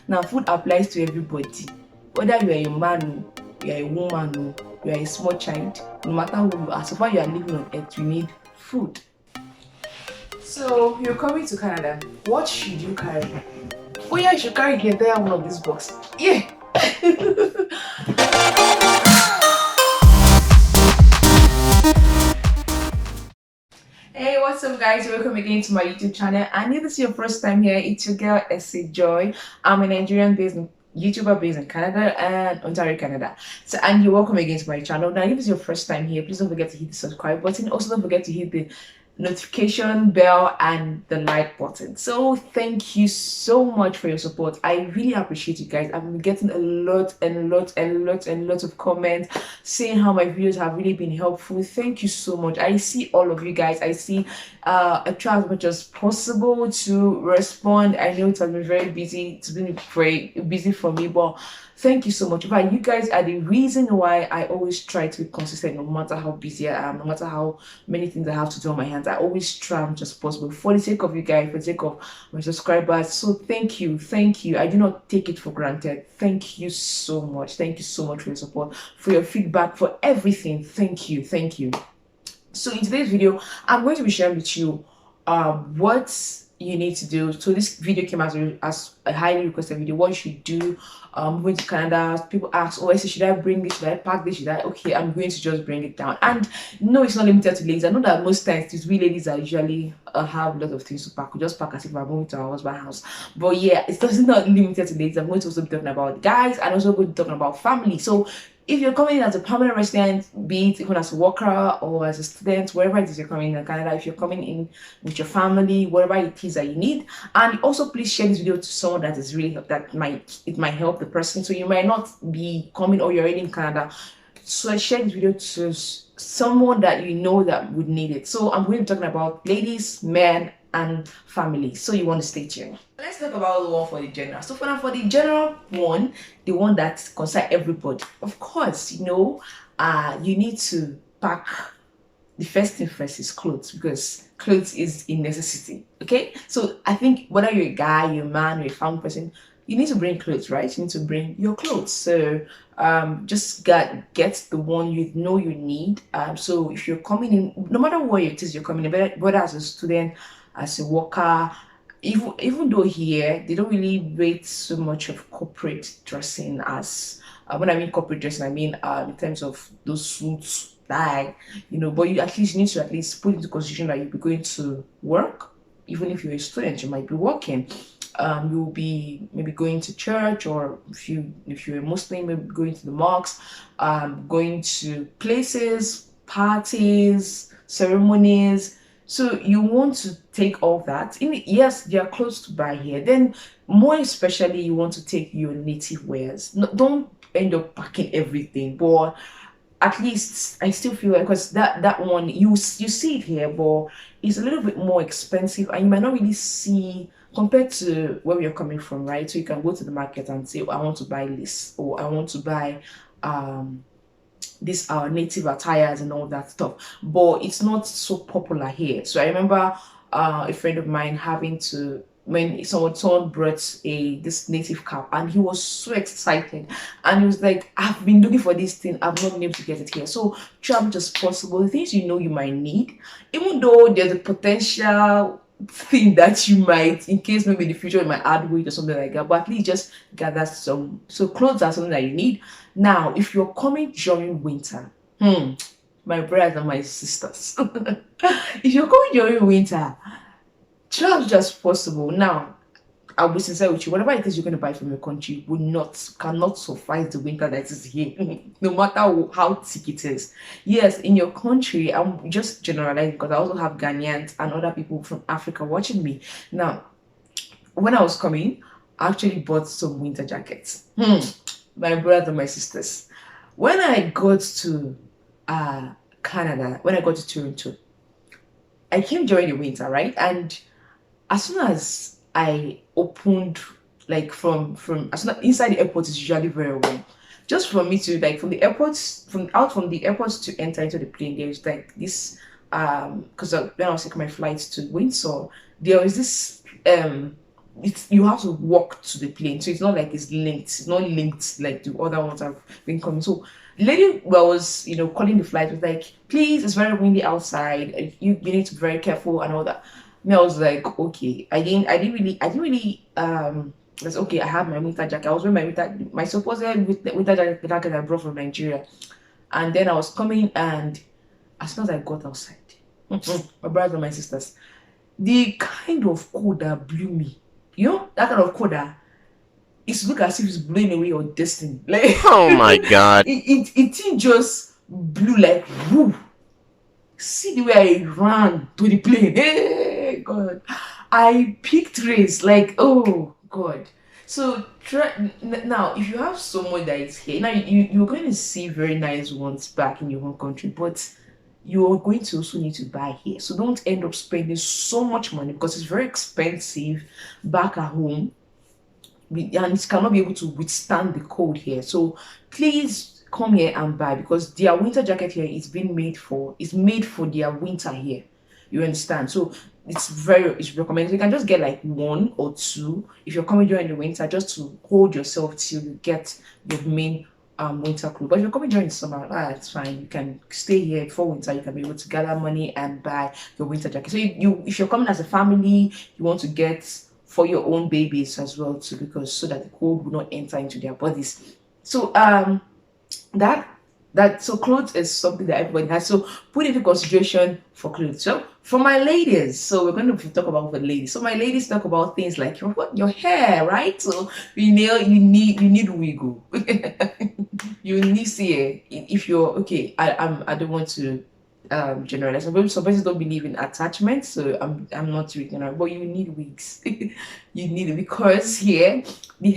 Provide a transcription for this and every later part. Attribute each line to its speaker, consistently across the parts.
Speaker 1: Now, food applies to everybody, whether you are a man, you are a woman, you are a small child, no matter who you are. So far, you are living on earth, you need food. So you're coming to Canada. What should you carry? Oh yeah, you should carry the entire one of this box. Yeah. Hey, what's up guys? Welcome again to my YouTube channel. And if this is your first time here, it's your girl SA Joy. I'm a Nigerian based YouTuber based in Canada and Ontario, Canada. So and you're welcome again to my channel. Now if this is your first time here, please don't forget to hit the subscribe button. Also don't forget to hit the notification bell and the like button. So thank you so much for your support. I really appreciate you guys. I've been getting a lot of comments saying how my videos have really been helpful. Thank you so much. I see all of you guys. I see I try as much as possible to respond. I know it has been very busy. It's been very busy for me, but thank you so much. But you guys are the reason why I always try to be consistent, no matter how busy I am, no matter how many things I have to do on my hands. I always try as much as possible for the sake of you guys, for the sake of my subscribers. So thank you. I do not take it for granted. Thank you so much. Thank you so much for your support, for your feedback, for everything. Thank you. So in today's video, I'm going to be sharing with you what you need to do. So this video came as a highly requested video. What you should do moving to Canada. People ask, oh, I say, should I bring this? Should I pack this? Okay, I'm going to just bring it down. And no, it's not limited to ladies. I know that most times these we ladies are usually have a lot of things to pack. We just pack as if we're moving to our husband's house. But yeah, it's just not limited to ladies. I'm going to also be talking about guys and also going to be talking about family. So if you're coming in as a permanent resident, be it even as a worker or as a student, wherever it is you're coming in Canada, if you're coming in with your family, whatever it is that you need, and also please share this video to someone that is really it might help the person. So you might not be coming or you're already in Canada, so share this video to someone that you know that would need it. So I'm going to be talking about ladies, men, and family. So you want to stay tuned. Let's talk about the one for the general. So for the general one, the one that concerns everybody. Of course, you need to pack. The first thing first is clothes, because clothes is a necessity. Okay, so I think whether you're a guy, you're a man, you're a family person, you need to bring clothes, right? You need to bring your clothes. So just get the one you know you need. So if you're coming in, no matter what it is you're coming in, whether as a student, as a worker, even though here they don't really rate so much of corporate dressing as when I mean corporate dressing, I mean in terms of those suits, like but you at least need to at least put into consideration that you'll be going to work. Even if you're a student, you might be working. You'll be maybe going to church, or if you're a Muslim, maybe going to the mosque, going to places, parties, ceremonies. So you want to take all that. Yes, there are clothes to buy here. Then more especially, you want to take your native wares. No, don't end up packing everything, but at least I still feel like, because that one you see it here, but it's a little bit more expensive, and you might not really see compared to where you're coming from, right? So you can go to the market and say, oh, I want to buy this, or I want to buy these native attires and all that stuff, but it's not so popular here. So I remember a friend of mine having to, when someone brought this native cap, and he was so excited, and he was like, I've been looking for this thing, I've not been able to get it here. So try as much as possible the things you know you might need, even though there's a potential thing that you might, in case maybe in the future you might add weight or something like that, but at least just gather some. So clothes are something that you need. Now if you're coming during winter, my brothers and my sisters, if you're coming during winter, try as much as possible. Now I'll be sincere with you, whatever it is you're going to buy from your country cannot suffice the winter that is here. No matter how thick it is. Yes, in your country, I'm just generalizing because I also have Ghanaians and other people from Africa watching me. Now, when I was coming, I actually bought some winter jackets. My brothers and my sisters. When I got to Canada, when I got to Toronto, I came during the winter, right? And as soon as I opened, like from as soon as inside the airport is usually very warm. Just for me to, like, from the airports, from the airports to enter into the plane, there's like this because when I was taking my flights to Windsor, there was this it's you have to walk to the plane, so it's not like it's linked. It's not linked like the other ones have been coming. So the lady was, calling the flight was like, please, it's very windy outside. You need to be very careful and all that. Me, I was like, okay. I didn't really. That's okay. I have my winter jacket. I was wearing my supposed winter jacket I brought from Nigeria, and then I was coming, and as soon as I got outside, my brothers and my sisters, the kind of cold that blew me, that kind of cold that it's look as if it's blowing away your destiny. Like
Speaker 2: Oh my god.
Speaker 1: it just blew like whoo. See the way I ran to the plane. Hey God. I picked race like oh God. So now if you have someone that is here, now you're going to see very nice ones back in your home country, but you're going to also need to buy here. So don't end up spending so much money because it's very expensive back at home, and it cannot be able to withstand the cold here. So please come here and buy because their winter jacket here is being made for it's made for their winter here. You understand? So it's recommended. You can just get like one or two if you're coming during the winter, just to hold yourself till you get your main winter clothes. But if you're coming during the summer, it's fine. You can stay here before winter. You can be able to gather money and buy your winter jacket. So if you're coming as a family, you want to get for your own babies as well too, because so that the cold will not enter into their bodies. So that so clothes is something that everybody has. So put into consideration for clothes. So for my ladies, so we're going to talk about the ladies. So my ladies talk about things like your hair, right? So you need wiggle. You need see if you're okay. I don't want to generalize. Some people don't believe in attachments, so I'm not treating it, but you need wigs. You need it because here the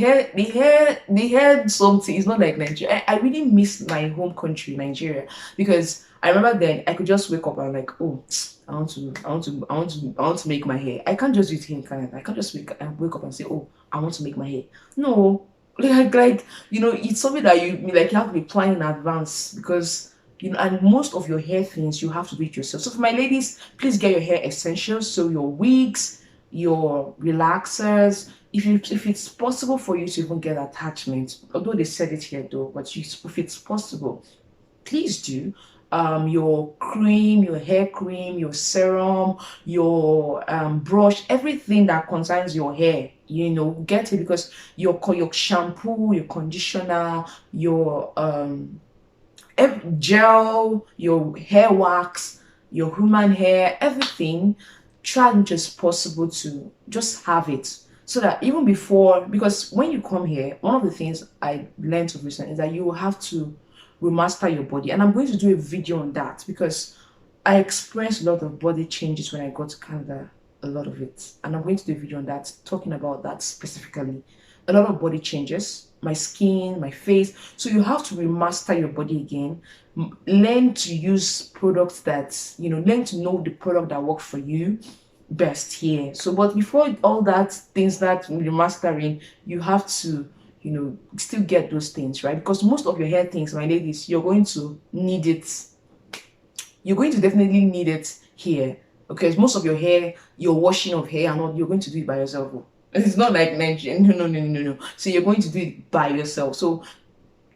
Speaker 1: hair something is not like Nigeria. I really miss my home country, Nigeria, because I remember then I could just wake up and like, oh, I want to make my hair. I can't just do it here in Canada. I can't just wake up and say, oh, I want to make my hair. No, it's something that you have to be planning in advance because and most of your hair things you have to do it yourself. So for my ladies, please get your hair essentials. So your wigs, your relaxers. If it's possible for you to even get attachments, although they said it here though, but if it's possible, please do. Your cream, your hair cream, your serum, your brush, everything that concerns your hair, get it because your shampoo, your conditioner, your gel, your hair wax, your human hair, everything, try as much as possible to just have it. So that even before, because when you come here, one of the things I learned of recent is that you will have to remaster your body. And I'm going to do a video on that because I experienced a lot of body changes when I got to Canada, a lot of it. And I'm going to do a video on that, talking about that specifically. A lot of body changes, my skin, my face. So you have to remaster your body again. Learn to use products that, learn to know the product that works for you best here. So, but before all that, things that remastering, you have to, still get those things, right? Because most of your hair things, my ladies, you're going to need it. You're going to definitely need it here. Okay, most of your hair, your washing of hair and all, you're going to do it by yourself. It's not like Nigeria. No. So you're going to do it by yourself. So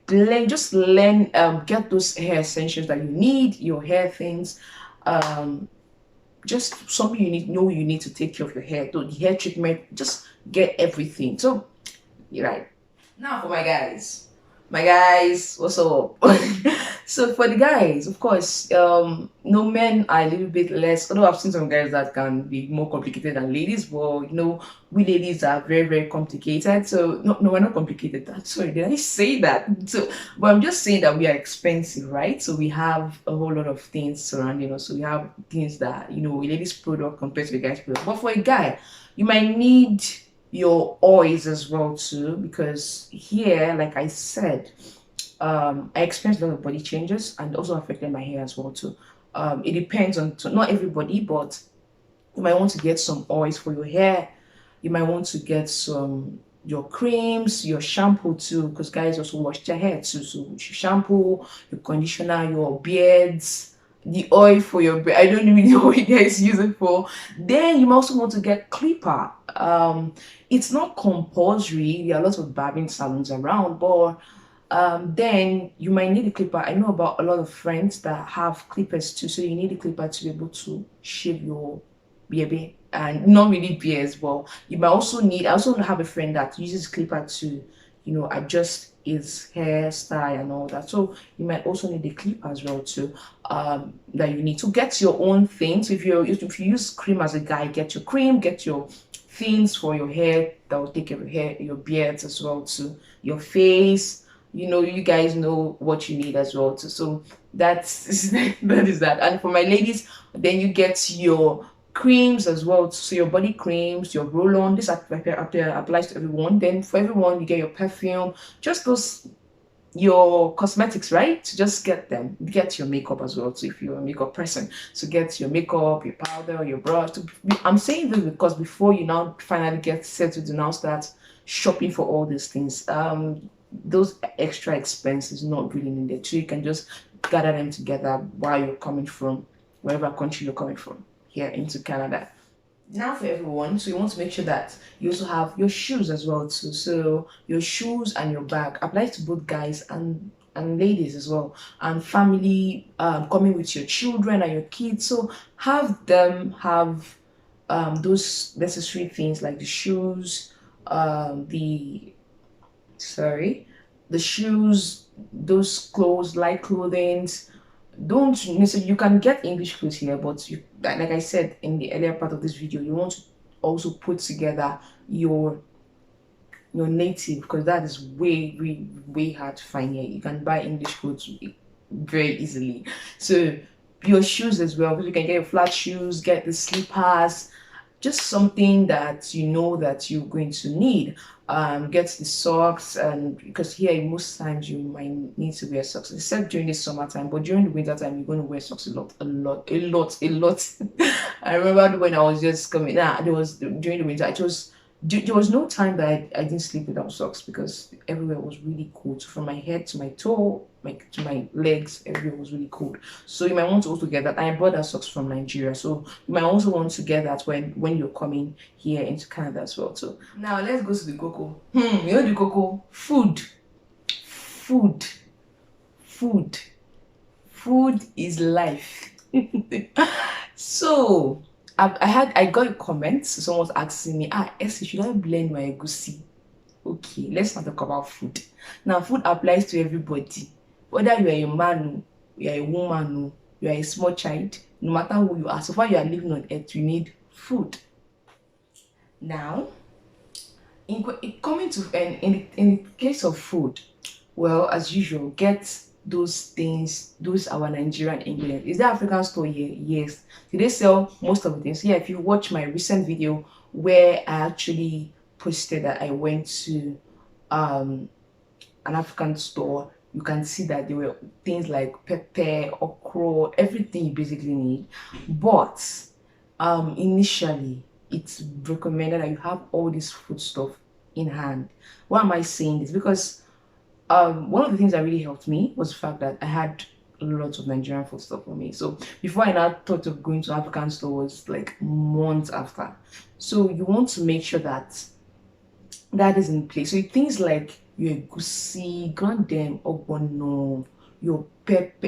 Speaker 1: learn, get those hair essentials that you need, your hair things, just something you need to take care of your hair. So the hair treatment, just get everything. So you're right. Now for my guys. My guys, what's up? So for the guys, of course, no, men are a little bit less, although I've seen some guys that can be more complicated than ladies, but we ladies are very, very complicated. So no, we're not complicated. Sorry, did I say that? So but I'm just saying that we are expensive, right? So we have a whole lot of things surrounding us. So we have things that, a lady's product compared to a guy's product. But for a guy, you might need your oils as well too, because here, like I said, I experienced a lot of body changes and also affected my hair as well too. It depends on, so not everybody, but you might want to get some oils for your hair. You might want to get your creams, your shampoo too, because guys also wash their hair too. So your shampoo, your conditioner, your beards, the oil for your beard. I don't really know what you guys use it for. Then you also want to get clipper. It's not compulsory. There are lots of barbing salons around, but then you might need a clipper. I know about a lot of friends that have clippers too, so you need a clipper to be able to shave your beard, and not really beards, but you might also need. I also have a friend that uses clipper to, adjust his hairstyle and all that. So you might also need a clip as well too. That you need to get your own things. If you use cream as a guy, get your cream, get your things for your hair that will take care of your hair, your beards as well too, your face. You guys know what you need as well too. So that's that is that. And for my ladies, then you get your creams as well. So your body creams, your roll-on. This applies to everyone. Then for everyone, you get your perfume. Just those your cosmetics, right? To just get them. Get your makeup as well. So if you're a makeup person, so get your makeup, your powder, your brush. I'm saying this because before you now finally get settled to now start shopping for all these things, those extra expenses not really needed. So you can just gather them together while you're coming from wherever country you're coming from here into Canada. Now for everyone, so you want to make sure that you also have your shoes as well too. So your shoes and your bag applies to both guys and ladies as well, and family, coming with your children and your kids. So have them have those necessary things like the shoes, the sorry, the shoes, those clothes, light clothing. Don't necessarily, you can get English clothes here, but like I said in the earlier part of this video, you want to also put together your native, because that is way hard to find here. You can buy English clothes very easily. So your shoes as well, because you can get your flat shoes, get the slippers, just something that you know that you're going to need. Get the socks, and because here most times you might need to wear socks, except during the summertime, but during the winter time you're going to wear socks a lot. I remember when I was just coming, there was during the winter, there was no time that I didn't sleep without socks, because everywhere was really cold. So from my head to my toe, to my legs, everywhere was really cold. So you might want to also get that. I bought that socks from Nigeria, so you might also want to get that when you're coming here into Canada as well. So now let's go to the cocoa. You know the cocoa? Food, food, food is life. So I got a comment. Someone was asking me, Essie, should I blend my egusi? Okay, let's not talk about food. Now, food applies to everybody. Whether you are a man, you are a woman, you are a small child, no matter who you are, so far you are living on earth, you need food. Now, coming to in the case of food, well, as usual, get those things, those our Nigerian ingredients. Is there African store here? Yes. Do they sell most of the things? Yeah, if you watch my recent video where I actually posted that I went to an African store, you can see that there were things like pepper, okra, everything you basically need. But initially it's recommended that you have all this food stuff in hand. Why am I saying this? Because one of the things that really helped me was the fact that I had lots of Nigerian food stuff for me. So before I now thought of going to African stores, like months after. So you want to make sure that that is in place. So things like your egusi, grandem, ogbono, your pepper,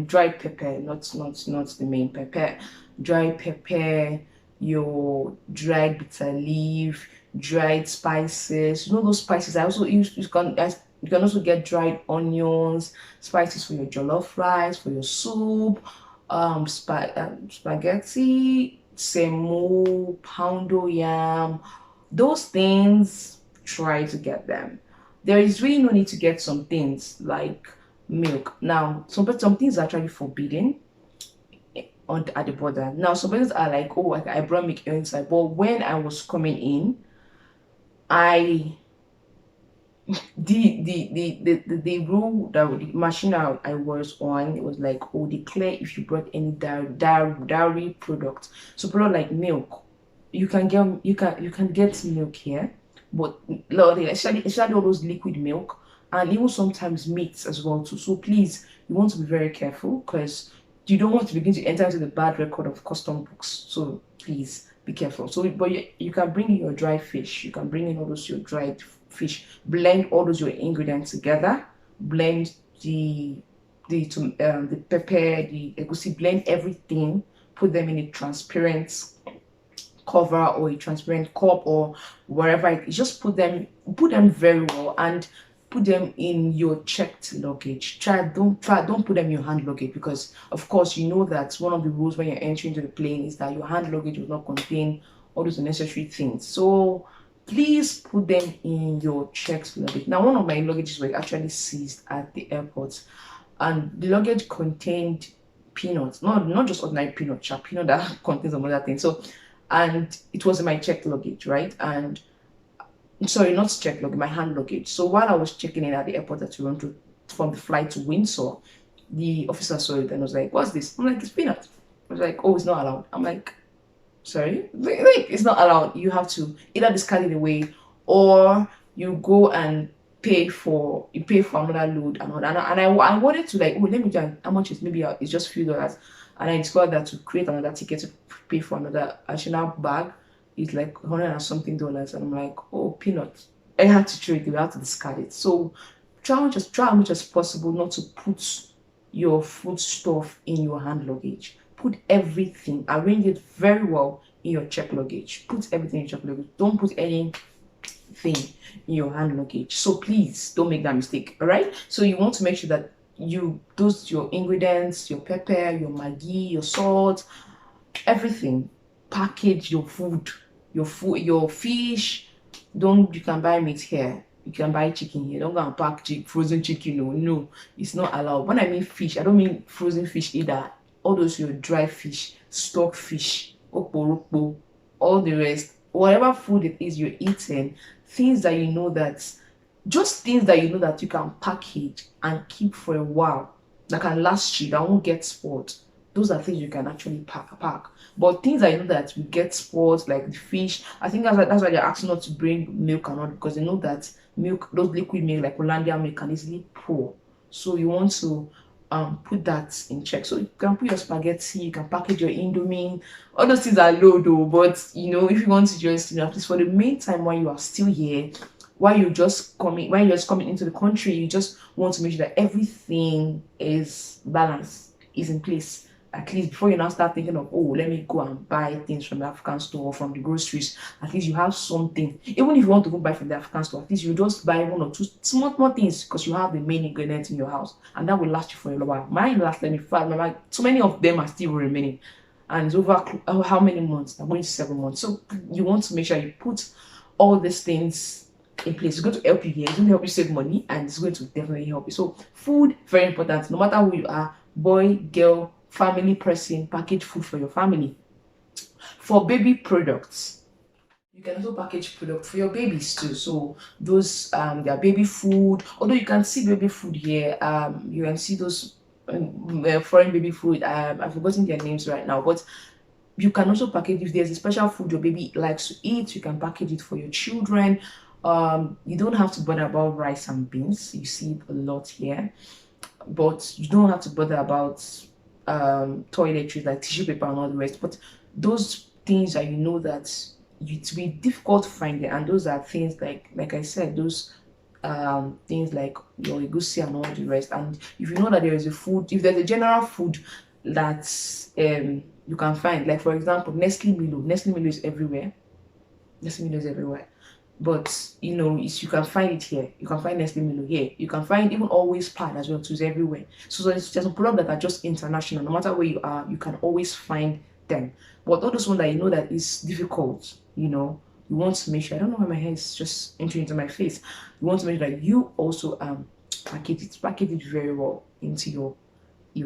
Speaker 1: dried pepper, not the main pepper, dried pepper, your dried bitter leaf, dried spices. You know those spices. I also use you can also get dried onions, spices for your jollof rice, for your soup, spaghetti, semo, poundo yam. Those things, try to get them. There is really no need to get some things like milk. Now, some things are actually forbidden at the border. Now, some places are like, oh, I brought milk inside. But when I was coming in, I the rule that the machine I was on, it was like, oh, declare if you brought any dairy product. So product like milk, you can get milk here, but especially all those liquid milk, and even sometimes meats as well too. So please, you want to be very careful, because you don't want to begin to enter into the bad record of custom books. So please be careful. So, but you can bring in your dry fish. You can bring in all those your dried fish. Blend all those your ingredients together. Blend the pepper, the egusi. Blend everything. Put them in a transparent cover or a transparent cup or wherever just put them very well and put them in your checked luggage. Don't put them in your hand luggage, because of course you know that one of the rules when you're entering into the plane is that your hand luggage will not contain all those unnecessary things. So please put them in your checked luggage. Now, one of my luggages were actually seized at the airport, and the luggage contained peanuts, not just ordinary peanut, peanut that contains some other things. So, and it was in my checked luggage, right? And sorry, not checked luggage, my hand luggage. So while I was checking in at the airport at Toronto from the flight to Windsor, the officer saw it and was like, "What's this?" I'm like, "It's peanut." I was like, "Oh, it's not allowed." I'm like, "Sorry, like, it's not allowed. You have to either discard it away, or you go and pay for another load and all that." And I wanted to like, oh, let me just, how much is, maybe it's just $few, and I discovered that to create another ticket to pay for another additional bag is like 100 and something dollars, and I'm like, oh, peanuts. I had to throw it away, I had to discard it. So try as much as possible not to put your food stuff in your hand luggage. Put everything, arrange it very well in your check luggage. Put everything in your check luggage. Don't put anything in your hand luggage. So please don't make that mistake. All right. So you want to make sure that your ingredients, your pepper, your maggi, your salt, everything. Package your fish. Don't You can buy meat here. You can buy chicken here. Don't go and pack frozen chicken. No, it's not allowed. When I mean fish, I don't mean frozen fish either. All those your dry fish, stock fish, okporoko, all the rest, whatever food it is you're eating, things that you know that you can package and keep for a while, that can last you, that won't get spoiled. Those are things you can actually pack. But things that you know that will get spoiled, like the fish, I think that's why they're asking not to bring milk and all, because they know that milk, those liquid milk like Hollandia milk, can easily pour. So you want to put that in check. So you can put your spaghetti, you can package your indomie. All those things are low though, but if you want to just, at least for the meantime, while you are still here, while you're just coming into the country, you just want to make sure that everything is balanced, is in place. At least before you now start thinking of, oh, let me go and buy things from the African store or from the groceries, at least you have something. Even if you want to go buy from the African store, at least you just buy one or two small things, because you have the main ingredients in your house, and that will last you for a while. Mine last, let me find, so many of them are still remaining, and it's over how many months? I'm going to 7 months. So you want to make sure you put all these things in place. It's going to help you here. It's going to help you save money, and it's going to definitely help you. So food, very important. No matter who you are, boy, girl, family person, package food for your family. For baby products, you can also package product for your babies too. So those their baby food, although you can see baby food here, you can see those foreign baby food. I've forgotten their names right now, but you can also package, if there's a special food your baby likes to eat, you can package it for your children. You don't have to bother about rice and beans. You see it a lot here, but you don't have to bother about toiletries like tissue paper and all the rest. But those things that you know that it will be difficult to find it, and those are things like I said, those things like your egusi and all the rest. And if you know that there is a food, if there's a general food that you can find, like for example, Nestle Milo is everywhere. Nestle Milo is everywhere. But you can find it here. You can find Nestle Milo here. You can find even Always Pad as well too. It's everywhere. So there's some products that are just international. No matter where you are, you can always find them. But all those ones that you know that is difficult, you want to make sure. I don't know why my hair is just entering into my face. You want to make sure that you also package it very well into your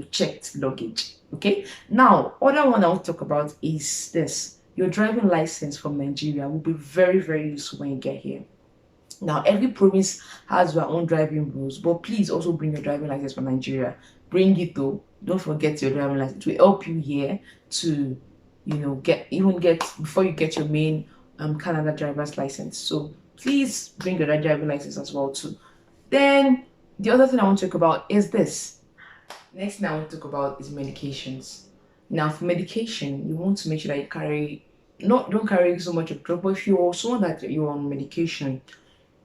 Speaker 1: checked luggage. Okay. Now, other one I want to talk about is this. Your driving license from Nigeria will be very, very useful when you get here. Now, every province has their own driving rules, but please also bring your driving license from Nigeria. Bring it though. Don't forget your driving license. It will help you here to, get before you get your main Canada driver's license. So please bring your driving license as well too. Then the other thing I want to talk about is this. Next thing I want to talk about is medications. Now, for medication, you want to make sure that you carry not don't carry so much of drug, but if you're someone that you're on medication,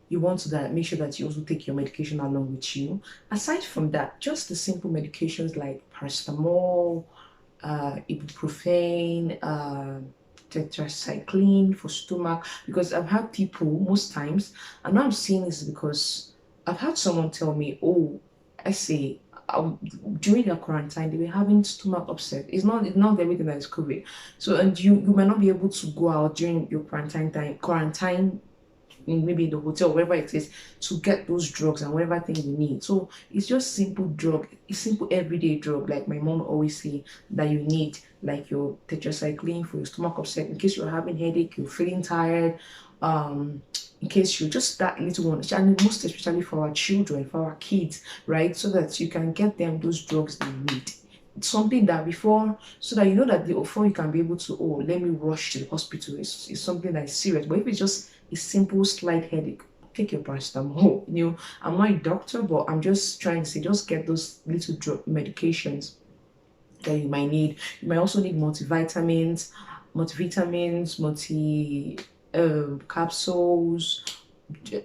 Speaker 1: you want to that make sure that you also take your medication along with you. Aside from that, just the simple medications like paracetamol, ibuprofen, tetracycline for stomach. Because I've had people most times, and now I'm seeing this because I've had someone tell me, "Oh, I say." During their quarantine, they were having stomach upset. It's not everything that is COVID. So and you might not be able to go out during your quarantine in maybe in the hotel, wherever it is, to get those drugs and whatever thing you need. So it's just simple drug, it's simple everyday drug, like my mom always say that you need, like your tetracycline for your stomach upset, in case you're having headache, you're feeling tired, um, in case you just that little one, and most especially for our children, for our kids, right? So that you can get them those drugs they need. It's something that before, so that you know that before you can be able to, oh, let me rush to the hospital. It's something that is serious. But if it's just a simple slight headache, take your paracetamol. I'm not a doctor, but I'm just trying to say, just get those little drug medications that you might need. You might also need multi capsules,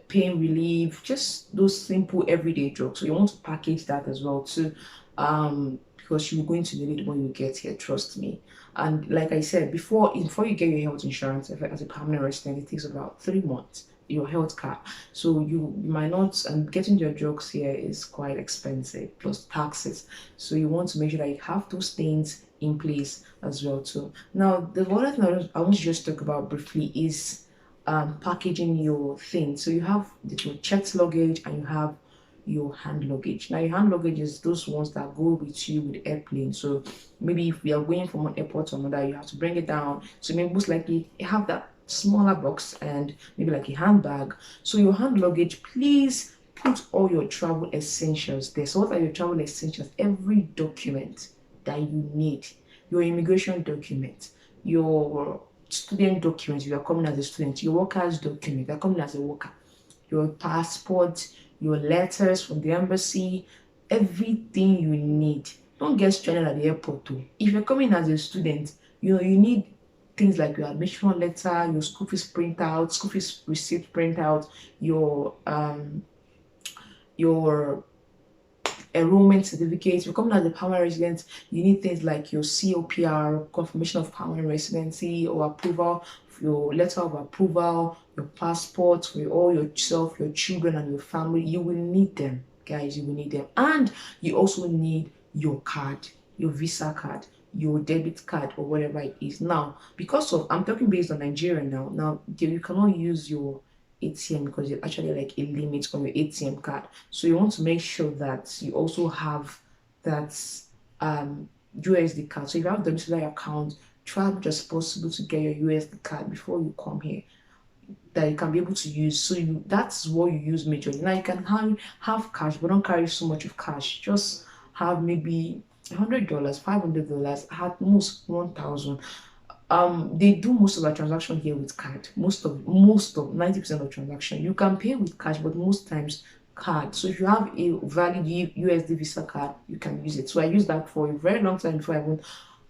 Speaker 1: pain relief, just those simple everyday drugs. So you want to package that as well too, because you're going to need it when you get here. Trust me. And like I said before you get your health insurance as a permanent resident, it takes about 3 months. Your health card, so you might not. And getting your drugs here is quite expensive plus taxes. So you want to make sure that you have those things in place as well too. Now, the other thing I want to just talk about briefly is packaging your things. So you have your checked luggage and you have your hand luggage. Now, your hand luggage is those ones that go with you with airplane. So maybe if we are going from one airport to another, you have to bring it down. So maybe most likely you have that smaller box and maybe like a handbag. So your hand luggage, please put all your travel essentials there. So what are your travel essentials? Every document that you need, your immigration document, your student document if you're coming as a student, your worker's document if you're coming as a worker, your passport, your letters from the embassy, everything you need. Don't get stranded at the airport too. If you're coming as a student, you need things like your admission letter, your school fees printout, school fees receipt printout, your enrollment certificate. If you're coming as a permanent resident, you need things like your COPR, confirmation of permanent residency or approval, your letter of approval, your passport for all yourself, your children, and your family. You will need them, guys. You will need them. And you also need your card, your Visa card, your debit card, or whatever it is. Now, because of I'm talking based on Nigeria now. Now, you cannot use your ATM because there's actually like a limit on your ATM card. So you want to make sure that you also have that USD card. So if you have the domiciliary account, try as much as possible to get your USD card before you come here that you can be able to use. So that's what you use majorly. Now you can have cash, but don't carry so much of cash. Just have maybe $100, $500, at most 1,000. They do most of the transaction here with card. Most of 90% of transaction you can pay with cash, but most times card. So if you have a valid USD Visa card, you can use it. So I used that for a very long time before I even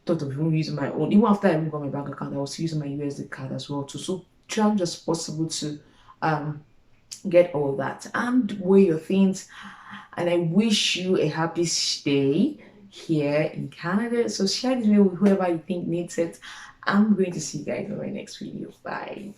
Speaker 1: thought of even using my own. Even after I even got my bank account, I was using my USD card as well too. So try as much as possible to um get all that and weigh your things. And I wish you a happy stay here in Canada. So share this video with whoever you think needs it. I'm going to see you guys in my next video. Bye.